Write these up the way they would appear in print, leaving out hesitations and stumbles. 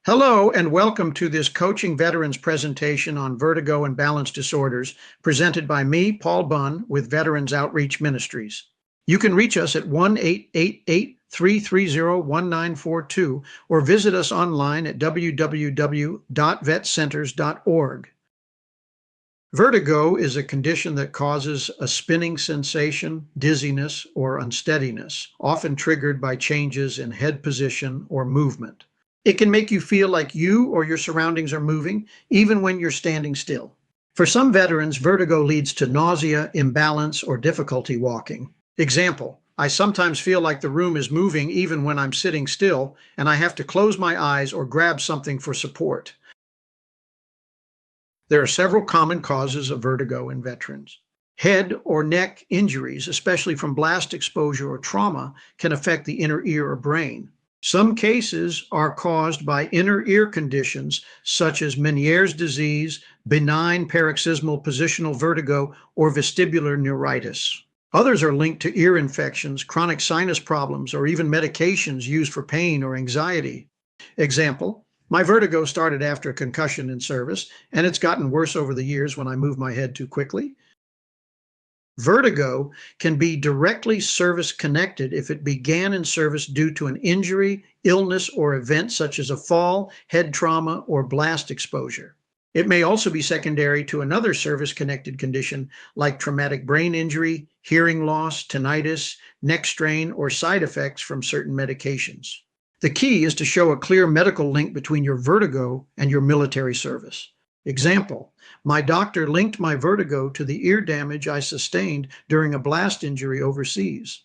Hello, and welcome to this Coaching Veterans presentation on vertigo and balance disorders, presented by me, Paul Bunn, with Veterans Outreach Ministries. You can reach us at 1-888-330-1942 or visit us online at www.vetcenters.org. Vertigo is a condition that causes a spinning sensation, dizziness, or unsteadiness, often triggered by changes in head position or movement. It can make you feel like you or your surroundings are moving, even when you're standing still. For some veterans, vertigo leads to nausea, imbalance, or difficulty walking. Example, I sometimes feel like the room is moving even when I'm sitting still, and I have to close my eyes or grab something for support. There are several common causes of vertigo in veterans. Head or neck injuries, especially from blast exposure or trauma, can affect the inner ear or brain. Some cases are caused by inner ear conditions such as Meniere's disease, benign paroxysmal positional vertigo, or vestibular neuritis. Others are linked to ear infections, chronic sinus problems, or even medications used for pain or anxiety. Example, my vertigo started after a concussion in service, and it's gotten worse over the years when I move my head too quickly. Vertigo can be directly service connected if it began in service due to an injury, illness, or event such as a fall, head trauma, or blast exposure. It may also be secondary to another service connected condition like traumatic brain injury, hearing loss, tinnitus, neck strain, or side effects from certain medications. The key is to show a clear medical link between your vertigo and your military service. Example, my doctor linked my vertigo to the ear damage I sustained during a blast injury overseas.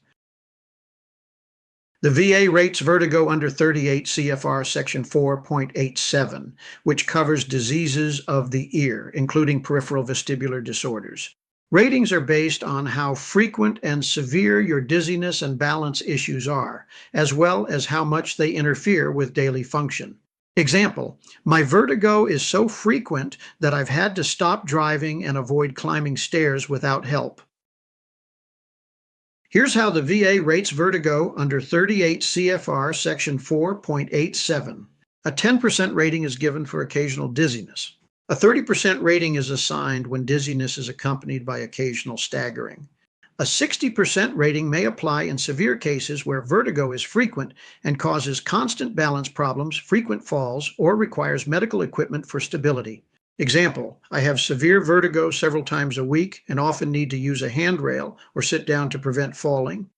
The VA rates vertigo under 38 CFR Section 4.87, which covers diseases of the ear, including peripheral vestibular disorders. Ratings are based on how frequent and severe your dizziness and balance issues are, as well as how much they interfere with daily function. Example, my vertigo is so frequent that I've had to stop driving and avoid climbing stairs without help. Here's how the VA rates vertigo under 38 CFR Section 4.87. A 10% rating is given for occasional dizziness. A 30% rating is assigned when dizziness is accompanied by occasional staggering. A 60% rating may apply in severe cases where vertigo is frequent and causes constant balance problems, frequent falls, or requires medical equipment for stability. Example, I have severe vertigo several times a week and often need to use a handrail or sit down to prevent falling.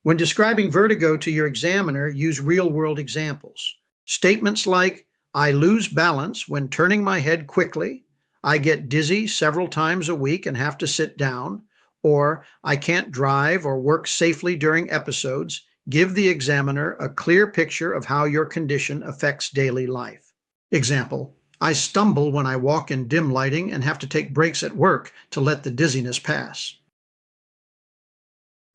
When describing vertigo to your examiner, use real-world examples. Statements like, I lose balance when turning my head quickly, I get dizzy several times a week and have to sit down, or I can't drive or work safely during episodes, give the examiner a clear picture of how your condition affects daily life. Example, I stumble when I walk in dim lighting and have to take breaks at work to let the dizziness pass.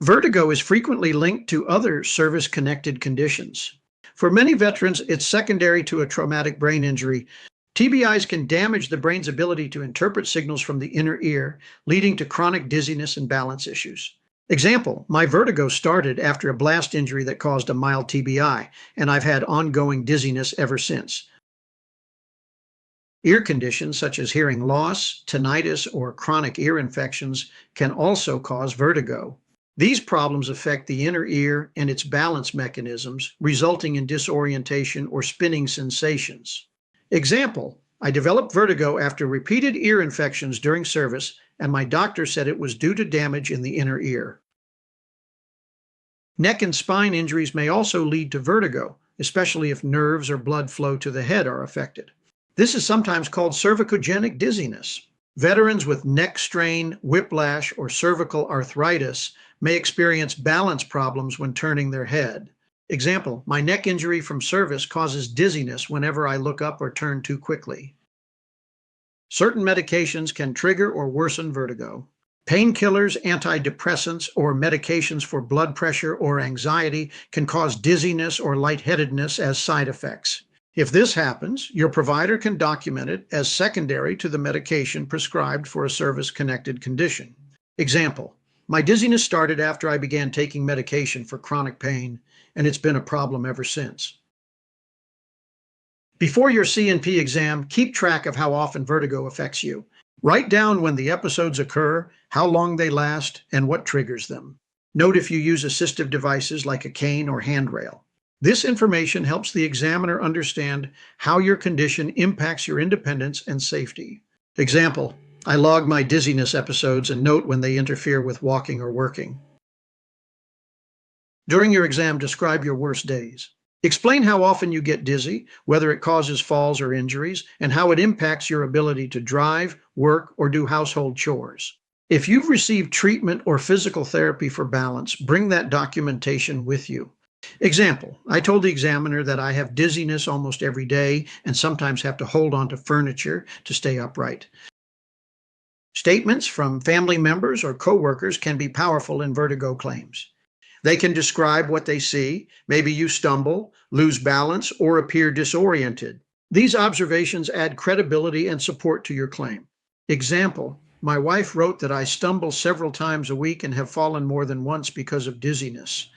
Vertigo is frequently linked to other service-connected conditions. For many veterans, it's secondary to a traumatic brain injury. TBIs can damage the brain's ability to interpret signals from the inner ear, leading to chronic dizziness and balance issues. Example, my vertigo started after a blast injury that caused a mild TBI, and I've had ongoing dizziness ever since. Ear conditions such as hearing loss, tinnitus, or chronic ear infections can also cause vertigo. These problems affect the inner ear and its balance mechanisms, resulting in disorientation or spinning sensations. Example, I developed vertigo after repeated ear infections during service, and my doctor said it was due to damage in the inner ear. Neck and spine injuries may also lead to vertigo, especially if nerves or blood flow to the head are affected. This is sometimes called cervicogenic dizziness. Veterans with neck strain, whiplash, or cervical arthritis may experience balance problems when turning their head. Example, my neck injury from service causes dizziness whenever I look up or turn too quickly. Certain medications can trigger or worsen vertigo. Painkillers, antidepressants, or medications for blood pressure or anxiety can cause dizziness or lightheadedness as side effects. If this happens, your provider can document it as secondary to the medication prescribed for a service-connected condition. Example, my dizziness started after I began taking medication for chronic pain, and it's been a problem ever since. Before your C&P exam, keep track of how often vertigo affects you. Write down when the episodes occur, how long they last, and what triggers them. Note if you use assistive devices like a cane or handrail. This information helps the examiner understand how your condition impacts your independence and safety. Example, I log my dizziness episodes and note when they interfere with walking or working. During your exam, describe your worst days. Explain how often you get dizzy, whether it causes falls or injuries, and how it impacts your ability to drive, work, or do household chores. If you've received treatment or physical therapy for balance, bring that documentation with you. Example, I told the examiner that I have dizziness almost every day and sometimes have to hold on to furniture to stay upright. Statements from family members or coworkers can be powerful in vertigo claims. They can describe what they see. Maybe you stumble, lose balance, or appear disoriented. These observations add credibility and support to your claim. Example, my wife wrote that I stumble several times a week and have fallen more than once because of dizziness.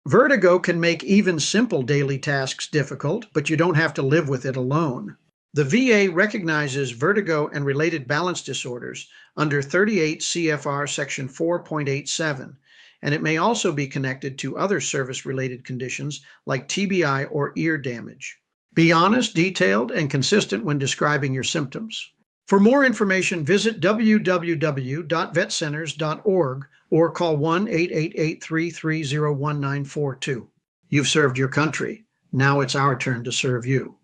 Vertigo can make even simple daily tasks difficult, but you don't have to live with it alone. The VA recognizes vertigo and related balance disorders under 38 CFR Section 4.87, and it may also be connected to other service-related conditions like TBI or ear damage. Be honest, detailed, and consistent when describing your symptoms. For more information, visit www.vetcenters.org or call 1-888-330-1942. You've served your country. Now it's our turn to serve you.